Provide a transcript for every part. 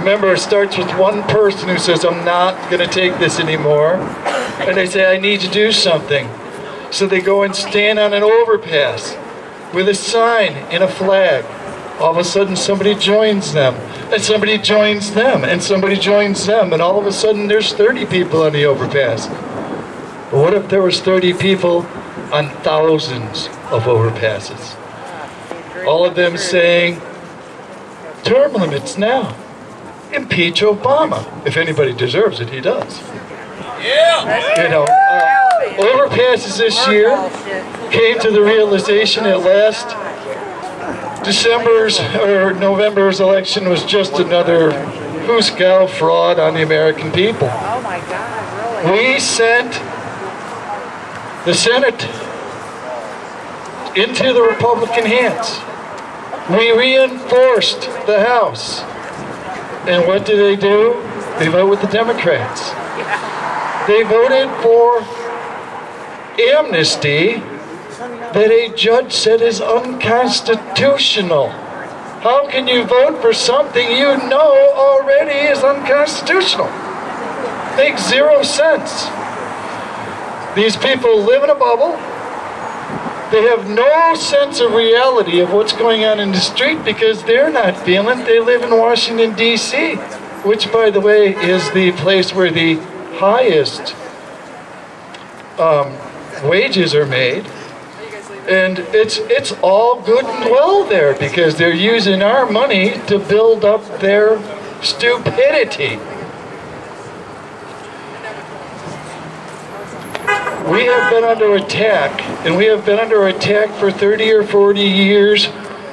Remember, it starts with one person who says, I'm not going to take this anymore. And they say, I need to do something. So they go and stand on an overpass with a sign and a flag. All of a sudden, somebody joins them. And somebody joins them. And somebody joins them. And all of a sudden, there's 30 people on the overpass. But what if there was 30 people on thousands of overpasses? All of them saying, term limits now. Impeach Obama. If anybody deserves it, he does. Yeah. You know, Overpasses this year came to the realization that last November's election was just another Hooskow fraud on the American people. Oh my God, really? We sent the Senate into the Republican hands. We reinforced the House. And what do? They vote with the Democrats. They voted for amnesty that a judge said is unconstitutional. How can you vote for something you know already is unconstitutional? Makes zero sense. These people live in a bubble. They have no sense of reality of what's going on in the street because they're not feeling it. They live in Washington, D.C., which, by the way, is the place where the highest wages are made. And it's all good and well there because they're using our money to build up their stupidity. We have been under attack, and we have been under attack for 30 or 40 years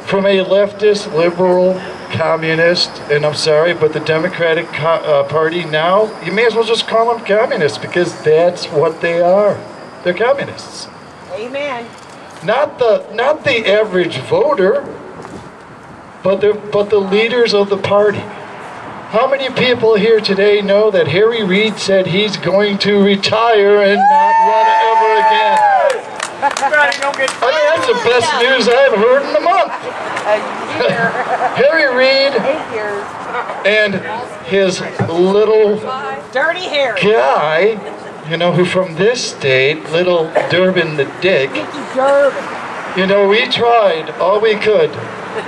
from a leftist, liberal, communist, and I'm sorry, but the Democratic Party now, you may as well just call them communists because that's what they are. They're communists. Amen. Not the average voter, but the leaders of the party. How many people here today know that Harry Reid said he's going to retire and not run ever again? I mean, that's the best news I've heard in a month. Harry Reid and his little dirty Harry guy, you know, who from this state, little Durbin the Dick. You know, we tried all we could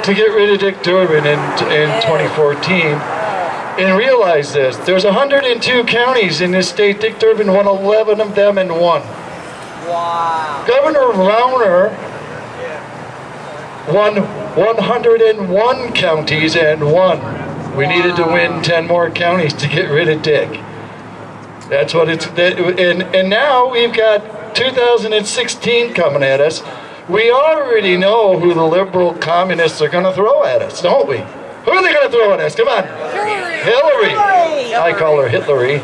to get rid of Dick Durbin in 2014. And realize this, there's 102 counties in this state. Dick Durbin won 11 of them and won. Wow. Governor Rauner won 101 counties and won. We needed to win 10 more counties to get rid of Dick. That's what it's, and now we've got 2016 coming at us. We already know who the liberal communists are going to throw at us, don't we? Who are they going to throw at us? Come on. Hillary. I call her Hitlery.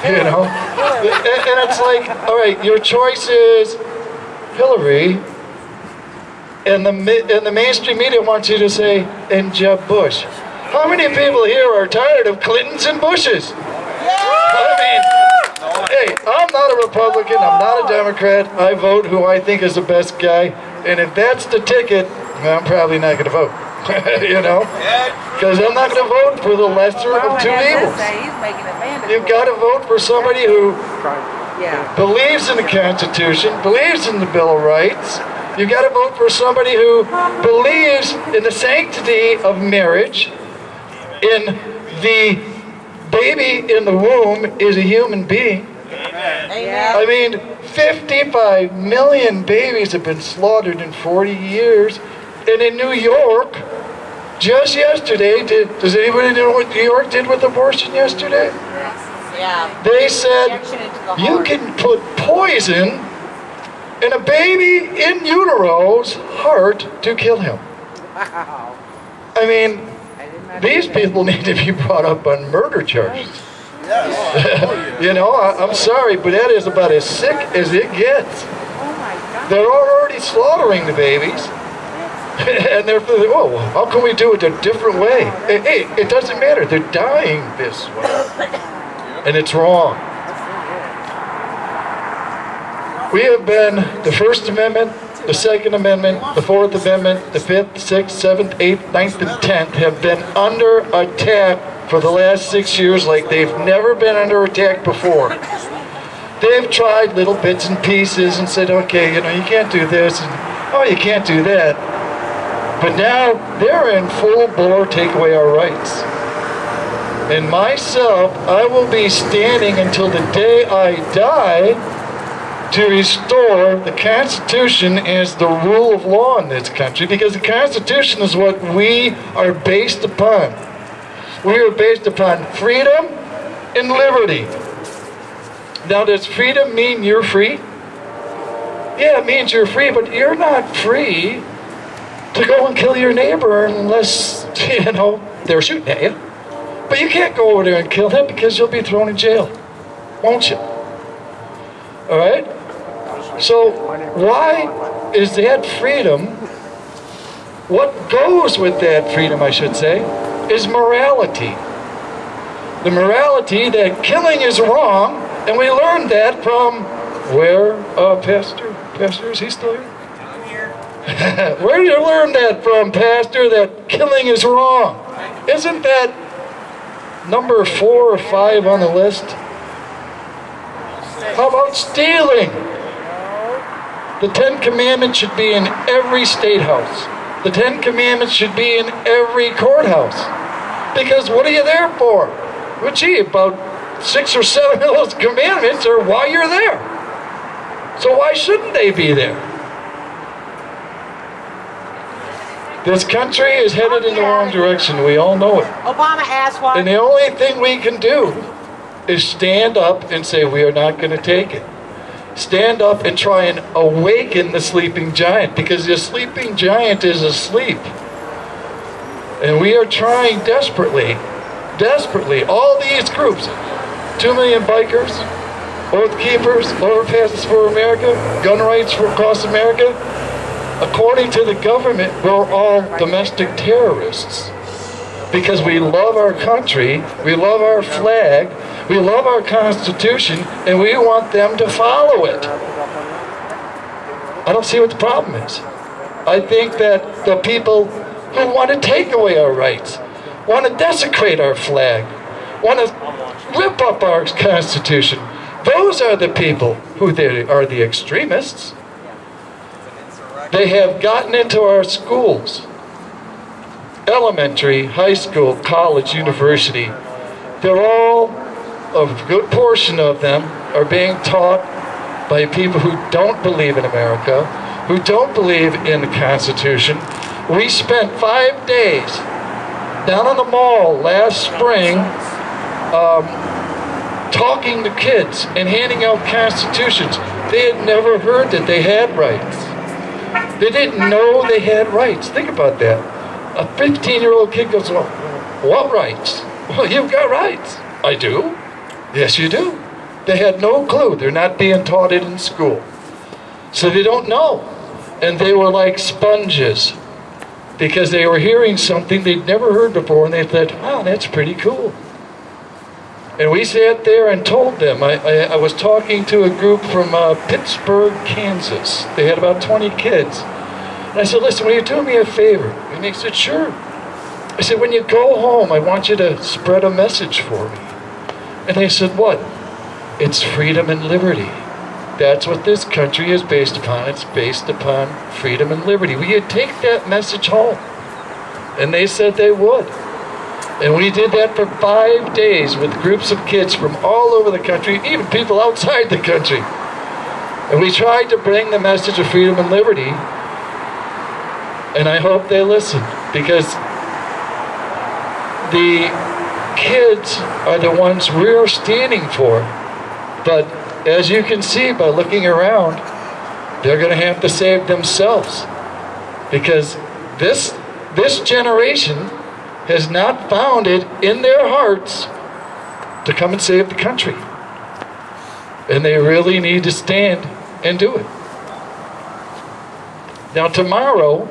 You know? And it's like, all right, your choice is Hillary, and the mainstream media wants you to say, and Jeb Bush. How many people here are tired of Clintons and Bushes? I mean, hey, I'm not a Republican, I'm not a Democrat. I vote who I think is the best guy, and if that's the ticket, I'm probably not going to vote. You know? Because I'm not going to vote for the lesser of two evils. You've got to vote for somebody who believes in the Constitution, believes in the Bill of Rights. You've got to vote for somebody who believes in the sanctity of marriage, in the baby in the womb is a human being. Amen. I mean, 55 million babies have been slaughtered in 40 years. And in New York, just yesterday, does anybody know what New York did with abortion yesterday? Yeah. They said you can put poison in a baby in utero's heart to kill him. Wow. I mean, these people need to be brought up on murder charges. You know, I'm sorry, but that is about as sick as it gets. Oh my God. They're already slaughtering the babies. And they're, oh, how can we do it a different way? Hey, it doesn't matter. They're dying this way. And it's wrong. We have been the First Amendment, the Second Amendment, the Fourth Amendment, the Fifth, Sixth, Seventh, Eighth, Ninth, and Tenth have been under attack for the last 6 years like they've never been under attack before. They've tried little bits and pieces and said, okay, you know, you can't do this, and oh, you can't do that. But now they're in full bore take away our rights. And myself, I will be standing until the day I die to restore the Constitution as the rule of law in this country, because the Constitution is what we are based upon. We are based upon freedom and liberty. Now, does freedom mean you're free? Yeah, it means you're free, but you're not free to go and kill your neighbor unless, you know, they're shooting at you. But you can't go over there and kill him because you'll be thrown in jail, won't you? All right? So why is that freedom? What goes with that freedom, I should say, is morality. The morality that killing is wrong, and we learned that from where, Pastor? Pastor, is he still here? I'm here. Where did you learn that from, Pastor, that killing is wrong? Isn't that number 4 or 5 on the list? How about stealing? The 10 Commandments should be in every state house. The 10 Commandments should be in every courthouse. Because what are you there for? Well, gee, about 6 or 7 of those commandments are why you're there. So why shouldn't they be there? This country is headed in the wrong direction. We all know it. Obama asked one. And the only thing we can do is stand up and say we are not going to take it. Stand up and try and awaken the sleeping giant, because the sleeping giant is asleep. And we are trying desperately, all these groups, 2 million bikers, Oath Keepers, Overpasses for America, gun rights for across America. According to the government, we're all domestic terrorists because we love our country, we love our flag, we love our Constitution, and we want them to follow it. I don't see what the problem is. I think that the people who want to take away our rights, want to desecrate our flag, want to rip up our Constitution, those are the people who are the extremists. They have gotten into our schools, elementary, high school, college, university. They're all, a good portion of them are being taught by people who don't believe in America, who don't believe in the Constitution. We spent 5 days down on the mall last spring talking to kids and handing out constitutions. They had never heard that they had rights. They didn't know they had rights. Think about that. A 15-year-old kid goes, well, what rights? Well, you've got rights. I do. Yes, you do. They had no clue. They're not being taught it in school. So they don't know. And they were like sponges because they were hearing something they'd never heard before, and they thought, wow, that's pretty cool. And we sat there and told them. I was talking to a group from Pittsburgh, Kansas. They had about 20 kids. And I said, listen, will you do me a favor? And they said, sure. I said, when you go home, I want you to spread a message for me. And they said, what? It's freedom and liberty. That's what this country is based upon. It's based upon freedom and liberty. Will you take that message home? And they said they would. And we did that for 5 days with groups of kids from all over the country, even people outside the country. And we tried to bring the message of freedom and liberty. And I hope they listen, because the kids are the ones we're standing for. But as you can see by looking around, they're going to have to save themselves, because this generation has not found it in their hearts to come and save the country. And they really need to stand and do it. Now tomorrow,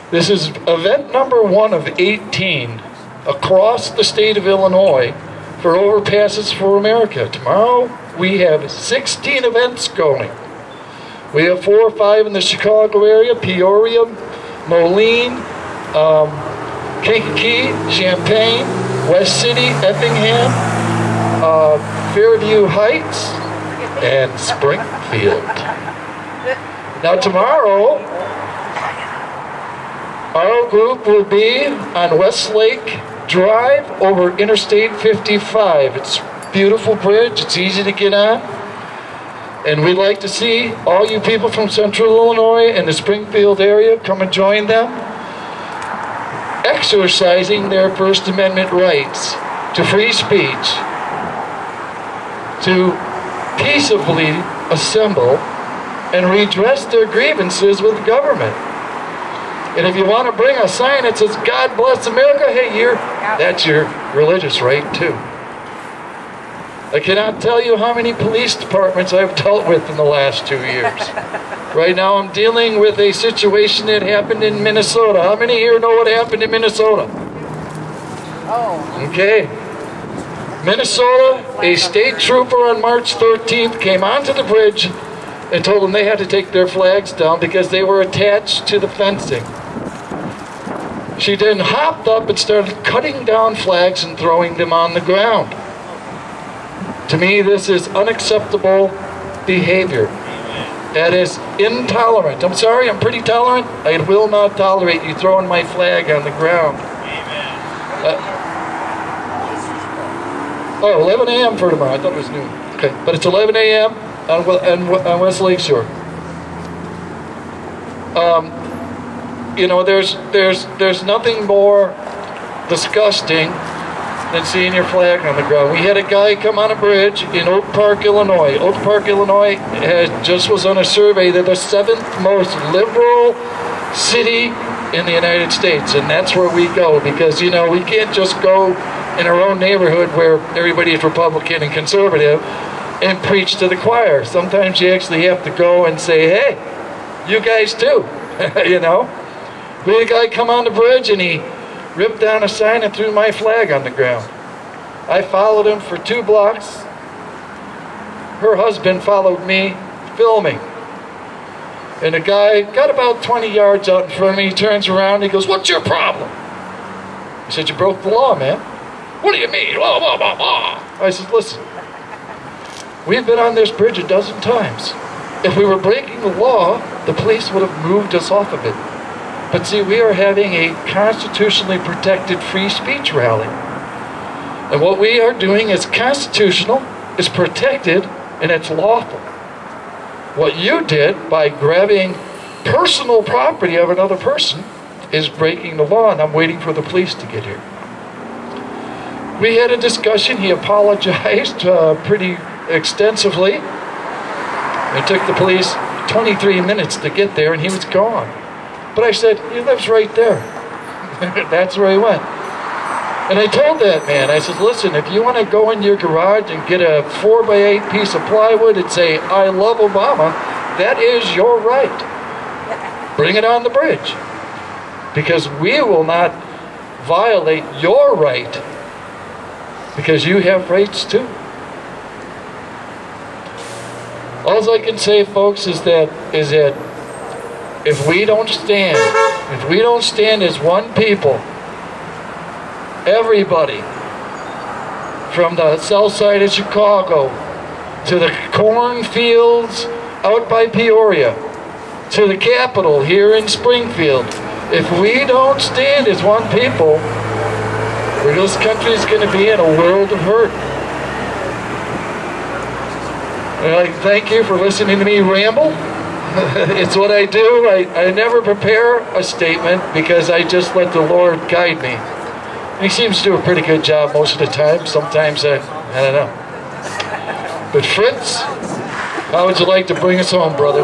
this is event number 1 of 18 across the state of Illinois for Overpasses for America. Tomorrow we have 16 events going. We have 4 or 5 in the Chicago area, Peoria, Moline, Kankakee, Champaign, West City, Effingham, Fairview Heights, and Springfield. Now tomorrow, our group will be on Westlake Drive over Interstate 55. It's a beautiful bridge. It's easy to get on. And we'd like to see all you people from Central Illinois and the Springfield area come and join them, exercising their First Amendment rights to free speech, to peaceably assemble and redress their grievances with government. And if you want to bring a sign that says, God bless America, hey, that's your religious right too. I cannot tell you how many police departments I've dealt with in the last 2 years. Right now I'm dealing with a situation that happened in Minnesota. How many here know what happened in Minnesota? Oh. Okay. Minnesota, a state trooper on March 13th came onto the bridge and told them they had to take their flags down because they were attached to the fencing. She then hopped up and started cutting down flags and throwing them on the ground. To me, this is unacceptable behavior. That is intolerant. I'm sorry, I'm pretty tolerant. I will not tolerate you throwing my flag on the ground. 11 a.m. for tomorrow. I thought it was noon. Okay, but it's 11 a.m. on West Lake Shore. You know, there's nothing more disgusting than seeing your flag on the ground. We had a guy come on a bridge in Oak Park, Illinois. Oak Park, Illinois just was on a survey. They're the 7th most liberal city in the United States, and that's where we go because, you know, we can't just go in our own neighborhood where everybody is Republican and conservative and preach to the choir. Sometimes you actually have to go and say, hey, you guys too, you know. We had a guy come on the bridge and he ripped down a sign and threw my flag on the ground. I followed him for 2 blocks. Her husband followed me, filming. And the guy got about 20 yards out in front of me. He turns around and he goes, what's your problem? I said, you broke the law, man. What do you mean? Blah, blah, blah, blah. I said, listen, we've been on this bridge a dozen times. If we were breaking the law, the police would have moved us off of it. But see, we are having a constitutionally protected free speech rally. And what we are doing is constitutional, is protected, and it's lawful. What you did by grabbing personal property of another person is breaking the law, and I'm waiting for the police to get here. We had a discussion. He apologized pretty extensively. It took the police 23 minutes to get there, and he was gone. But I said, he lives right there. That's where he went. And I told that man, I said, listen, if you want to go in your garage and get a 4x8 piece of plywood and say, I love Obama, that is your right. Bring it on the bridge. Because we will not violate your right, because you have rights too. All I can say, folks, is that if we don't stand as one people, everybody from the south side of Chicago to the cornfields out by Peoria to the Capitol here in Springfield, if we don't stand as one people, this country is going to be in a world of hurt. And I thank you for listening to me ramble. It's what I do. I never prepare a statement because I just let the Lord guide me. And he seems to do a pretty good job most of the time. Sometimes I don't know. But Fritz, how would you like to bring us home, brother?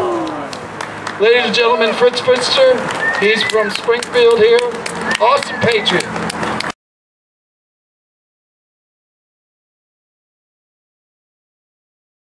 Ladies and gentlemen, Fritz Pfister. He's from Springfield here. Awesome patriot.